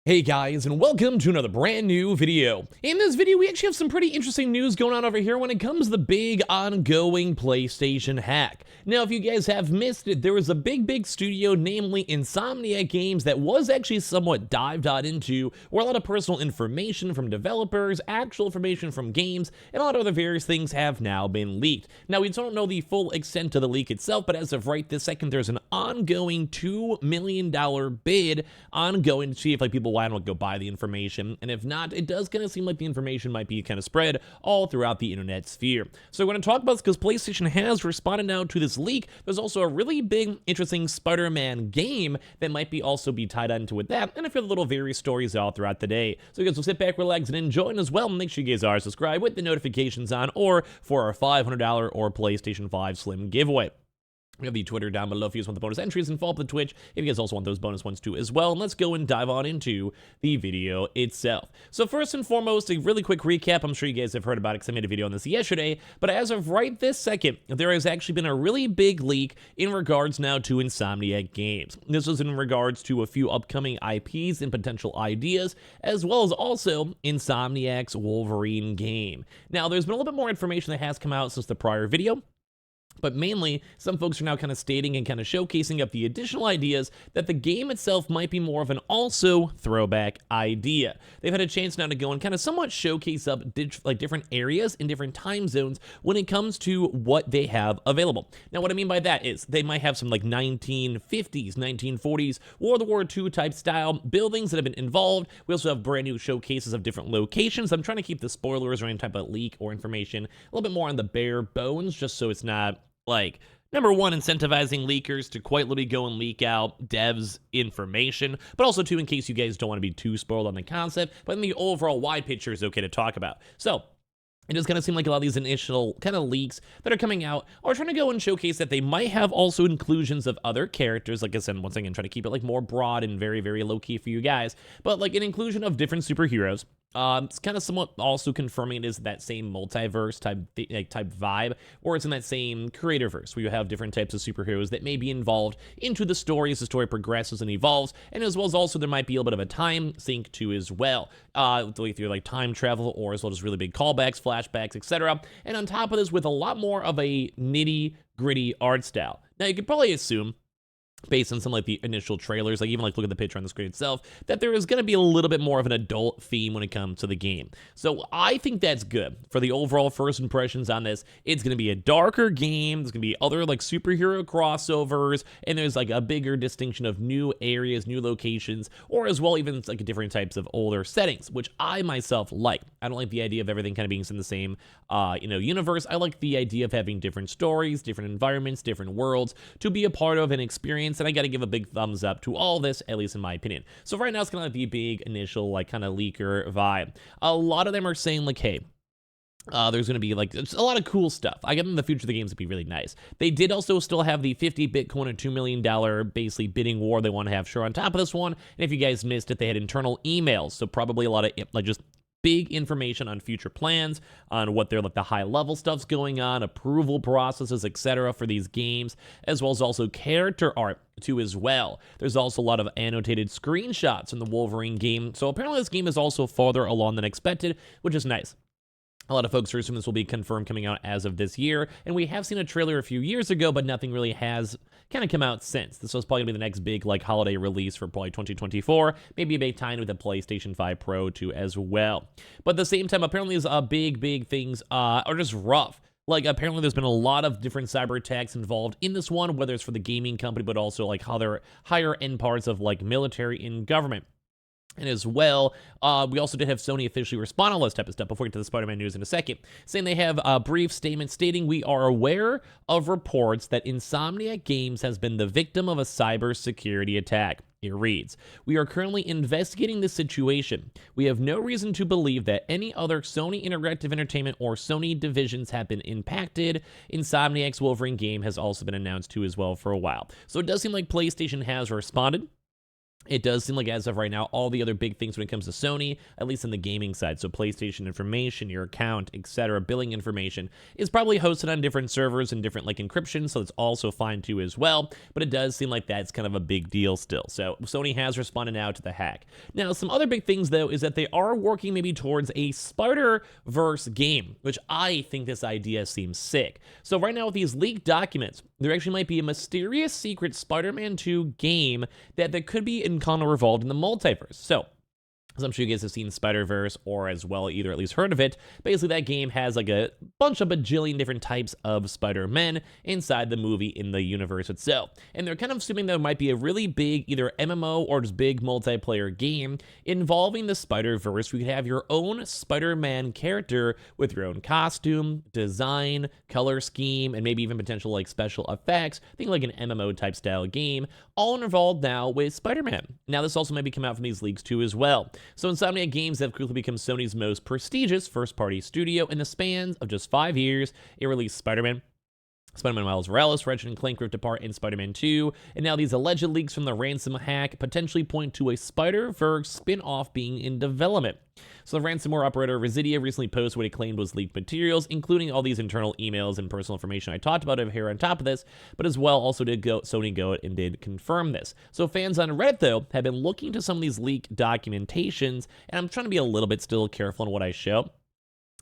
Hey guys, and welcome to another brand new video. In this video, we actually have some pretty interesting news going on over here when it comes to the big ongoing PlayStation hack. Now, if you guys have missed it, there was a big studio, namely Insomniac Games, that was actually somewhat dived into, where a lot of personal information from developers, actual information from games, and a lot of other various things have now been leaked. Now, we don't know the full extent of the leak itself, but as of right this second, there's an ongoing $2 million bid ongoing to see if people why don't go buy the information, and if not, it does kind of seem like the information might be kind of spread all throughout the internet sphere. So we're going to talk about this because PlayStation has responded now to this leak. There's also a really big, interesting Spider-Man game that might be also be tied into with that, and a few little various stories all throughout the day. So you guys will sit back, relax, and enjoy, and as well, make sure you guys are subscribed with the notifications on, or for our $500 or PlayStation 5 Slim giveaway. We have the Twitter down below if you guys want the bonus entries, and follow up the Twitch if you guys also want those bonus ones too as well. And let's go and dive on into the video itself. So first and foremost, a really quick recap. I'm sure you guys have heard about it because I made a video on this yesterday, but as of right this second, there has actually been a really big leak in regards now to Insomniac Games. This was in regards to a few upcoming IPs and potential ideas, as well as also Insomniac's Wolverine game. Now, there's been a little bit more information that has come out since the prior video, but mainly, some folks are now kind of stating and kind of showcasing up the additional ideas that the game itself might be more of an also throwback idea. They've had a chance now to go and kind of somewhat showcase up different areas in different time zones when it comes to what they have available. Now, what I mean by that is they might have some 1950s, 1940s, World War II type style buildings that have been involved. We also have brand new showcases of different locations. I'm trying to keep the spoilers or any type of leak or information a little bit more on the bare bones, just so it's not number one, incentivizing leakers to quite literally go and leak out devs' information, but also, too, in case you guys don't want to be too spoiled on the concept, but in the overall wide picture is okay to talk about. So, it does kind of seem like a lot of these initial kind of leaks that are coming out are trying to go and showcase that they might have also inclusions of other characters. Like I said, once again, trying to keep it more broad and very, very low-key for you guys, but an inclusion of different superheroes. It's kind of somewhat also confirming it is that same multiverse type vibe, or it's in that same creatorverse where you have different types of superheroes that may be involved into the story as the story progresses and evolves, and as well as also there might be a little bit of a time sync too as well, through time travel, or as well as really big callbacks, flashbacks, etc. And on top of this, with a lot more of a nitty-gritty art style. Now, you could probably assume, based on some the initial trailers, even look at the picture on the screen itself, that there is going to be a little bit more of an adult theme when it comes to the game. So I think that's good for the overall first impressions on this. It's going to be a darker game. There's going to be other superhero crossovers, and there's a bigger distinction of new areas, new locations, or as well even different types of older settings, which I myself like. I don't like the idea of everything kind of being in the same universe. I like the idea of having different stories, different environments, different worlds to be a part of and experience. And I got to give a big thumbs up to all this, at least in my opinion. So right now, it's kind of the big initial, kind of leaker vibe. A lot of them are saying, hey, there's going to be, a lot of cool stuff. I get in the future of the games to be really nice. They did also still have the 50 Bitcoin and $2 million basically bidding war they want to have sure on top of this one. And if you guys missed it, they had internal emails. So probably a lot of, just big information on future plans, on what the high level stuff's going on, approval processes, etc. for these games, as well as also character art too as well. There's also a lot of annotated screenshots in the Wolverine game, so apparently this game is also farther along than expected, which is nice. A lot of folks are assuming this will be confirmed coming out as of this year, and we have seen a trailer a few years ago, but nothing really has kind of come out since. This was probably going to be the next big holiday release for probably 2024, maybe a big time with the PlayStation 5 Pro too as well. But at the same time, apparently these big things are just rough. Apparently there's been a lot of different cyber attacks involved in this one, whether it's for the gaming company, but also other higher end parts of military and government. And as well, we also did have Sony officially respond on all this type of stuff before we get to the Spider-Man news in a second, saying they have a brief statement stating, "We are aware of reports that Insomniac Games has been the victim of a cybersecurity attack." It reads, "We are currently investigating this situation. We have no reason to believe that any other Sony Interactive Entertainment or Sony divisions have been impacted. Insomniac's Wolverine game has also been announced too as well for a while." So it does seem like PlayStation has responded. It does seem like as of right now, all the other big things when it comes to Sony, at least in the gaming side, so PlayStation information, your account, etc., billing information, is probably hosted on different servers and different like encryption, so it's also fine too as well, but it does seem like that's kind of a big deal still. So Sony has responded now to the hack. Now, some other big things though is that they are working maybe towards a SpiderVerse game, which I think this idea seems sick. So right now with these leaked documents, there actually might be a mysterious secret Spider-Man 2 game that could be kind of revolved in the multiverse. So, as I'm sure you guys have seen Spider-Verse or as well either at least heard of it, basically that game has like a bunch of bajillion different types of Spider-Men inside the movie in the universe itself. And they're kind of assuming there might be a really big either MMO or just big multiplayer game involving the Spider-Verse where you could have your own Spider-Man character with your own costume, design, color scheme, and maybe even potential like special effects. Think like an MMO type style game, all involved now with Spider-Man. Now this also might be coming out from these leaks too as well. So Insomniac Games have quickly become Sony's most prestigious first-party studio. In the spans of just 5 years, it released Spider-Man Miles Morales, Ratchet & Clank Rift Apart, and Spider-Man 2, and now these alleged leaks from the ransom hack potentially point to a Spider-Verse spin-off being in development. So the ransomware operator Residia recently posted what he claimed was leaked materials, including all these internal emails and personal information I talked about over here on top of this, but as well also did Sony go and did confirm this. So fans on Reddit, though, have been looking to some of these leaked documentations, and I'm trying to be a little bit still careful on what I show.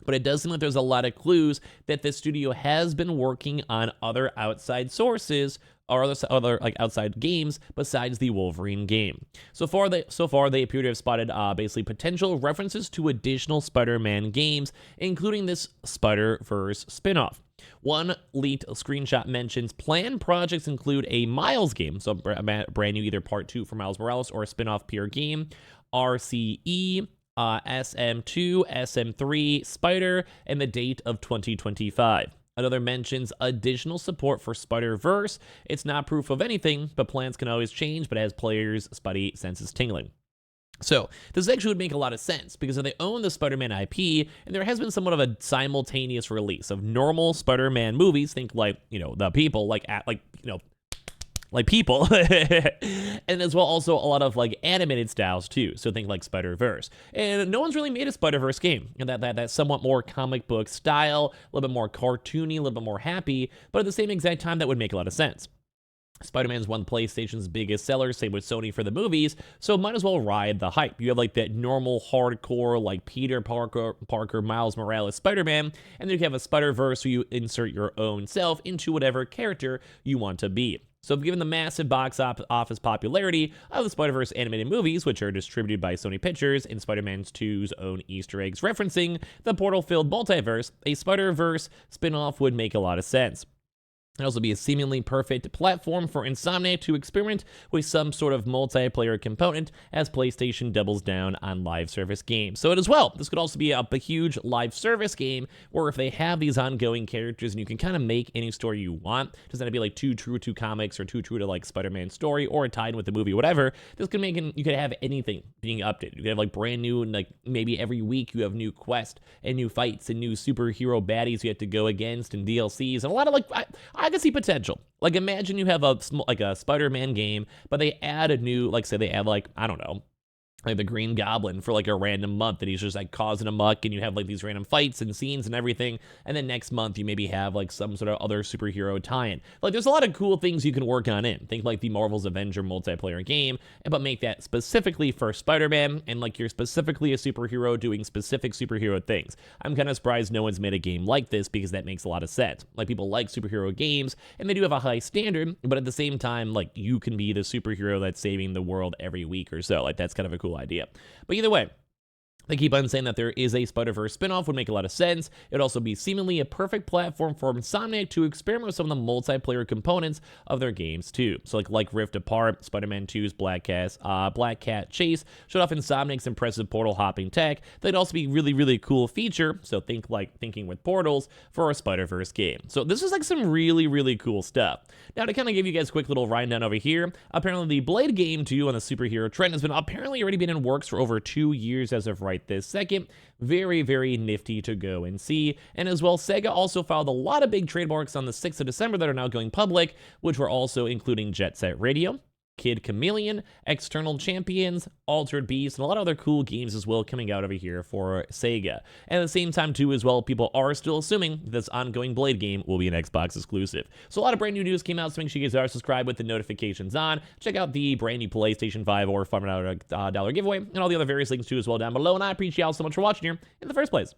But it does seem like there's a lot of clues that the studio has been working on other outside sources or other like outside games besides the Wolverine game. So far they appear to have spotted basically potential references to additional Spider-Man games, including this Spider-Verse spinoff. One leaked screenshot mentions planned projects include a Miles game, so brand new either part 2 for Miles Morales or a spinoff peer game, RCE, SM2, SM3, Spider, and the date of 2025. Another mentions additional support for Spider-Verse. It's not proof of anything, but plans can always change, but as players' spidey senses tingling. So, this actually would make a lot of sense, because if they own the Spider-Man IP, and there has been somewhat of a simultaneous release of normal Spider-Man movies, think like, the people, like people, and as well also a lot of like animated styles too, so think like Spider-Verse. And no one's really made a Spider-Verse game, and that somewhat more comic book style, a little bit more cartoony, a little bit more happy, but at the same exact time that would make a lot of sense. Spider-Man's one of PlayStation's biggest sellers, same with Sony for the movies, so might as well ride the hype. You have like that normal hardcore like Peter Parker, Miles Morales Spider-Man, and then you have a Spider-Verse where you insert your own self into whatever character you want to be. So given the massive box office popularity of the Spider-Verse animated movies, which are distributed by Sony Pictures, and Spider-Man 2's own Easter eggs referencing the portal-filled multiverse, a Spider-Verse spin-off would make a lot of sense. It'd also be a seemingly perfect platform for Insomniac to experiment with some sort of multiplayer component as PlayStation doubles down on live service games. So as well, this could also be a huge live service game where if they have these ongoing characters and you can kind of make any story you want, doesn't have to be like too true to comics or too true to like Spider-Man story or tied with the movie, whatever. This could make you could have anything being updated. You could have like brand new, and like maybe every week you have new quests and new fights and new superhero baddies you have to go against and DLCs and a lot of like I can see potential. Like imagine you have a Spider-Man game, but they add a new, like say they add like, I don't know, like the Green Goblin for like a random month, and he's just like causing a muck, and you have like these random fights and scenes and everything, and then next month you maybe have like some sort of other superhero tie-in. Like there's a lot of cool things you can work on in. Think like the Marvel's Avenger multiplayer game, but make that specifically for Spider-Man, and like you're specifically a superhero doing specific superhero things. I'm kind of surprised no one's made a game like this, because that makes a lot of sense. Like people like superhero games, and they do have a high standard, but at the same time, like you can be the superhero that's saving the world every week or so. Like that's kind of a cool idea. But either way, they keep on saying that there is a Spider-Verse spinoff would make a lot of sense. It would also be seemingly a perfect platform for Insomniac to experiment with some of the multiplayer components of their games too. So like Rift Apart, Spider-Man 2's Black Cat Chase showed off Insomniac's impressive portal hopping tech. That'd also be really cool feature. So thinking with portals for a Spider-Verse game. So this is like some really cool stuff. Now to kind of give you guys a quick little rundown over here, apparently the Blade game 2 on the superhero trend has been apparently already been in works for over 2 years as of right this second. Very nifty to go and see. And as well, Sega also filed a lot of big trademarks on the 6th of December that are now going public, which were also including Jet Set Radio, Kid Chameleon, External Champions, Altered Beast, and a lot of other cool games as well coming out over here for Sega. And at the same time too as well, people are still assuming this ongoing Blade game will be an Xbox exclusive. So a lot of brand new news came out, so make sure you guys are subscribed with the notifications on. Check out the brand new PlayStation 5 or $500 giveaway and all the other various links too as well down below. And I appreciate y'all so much for watching here in the first place.